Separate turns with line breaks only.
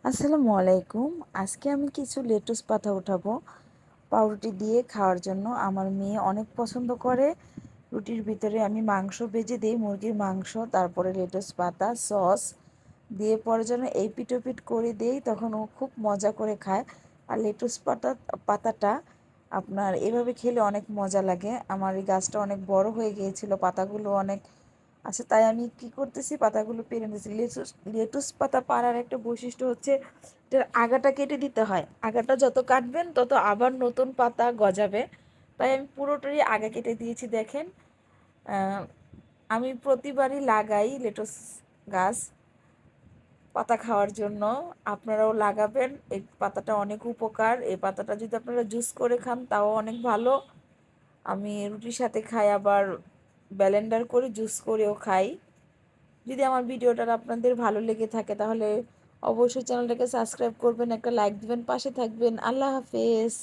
আসসালামু আলাইকুম। আজকে আমি কিছু লেটুস পাতা উঠাবো পাউরুটি দিয়ে খাওয়ার জন্য। আমার মেয়ে অনেক পছন্দ করে। রুটির ভিতরে আমি মাংস ভেজে দিই, মুরগির মাংস, তারপরে লেটুস পাতা সস দিয়ে পরে যেন এই পিটোপিট করে দিই, তখন ও খুব মজা করে খায়। আর লেটুস পাতাটা আপনার এভাবে খেলে অনেক মজা লাগে। আমার এই গাছটা অনেক বড় হয়ে গিয়েছিল, পাতাগুলো অনেক আচ্ছা, তাই আমি কি করতেছি, পাতাগুলো পেরে নিতেছি। লেটুস লেটুস পাতা পাড়ার একটা বৈশিষ্ট্য হচ্ছে এটার আগাটা কেটে দিতে হয়। আগাটা যত কাটবেন তত আবার নতুন পাতা গজাবে। তাই আমি পুরোটাই আগা কেটে দিয়েছি। দেখেন, আহ, আমি প্রতিবারই লাগাই লেটুস গাছ পাতা খাওয়ার জন্য। আপনারাও লাগাবেন, এই পাতাটা অনেক উপকার। এই পাতাটা যদি আপনারা জুস করে খান তাও অনেক ভালো। আমি রুটির সাথে খাই, আবার ব্লেন্ডার করে জুস করেও খাই। যদি আমার ভিডিওটা আপনাদের ভালো লেগে থাকে তাহলে অবশ্যই চ্যানেলটাকে সাবস্ক্রাইব করবেন, একটা লাইক দিবেন, পাশে থাকবেন। আল্লাহ হাফেজ।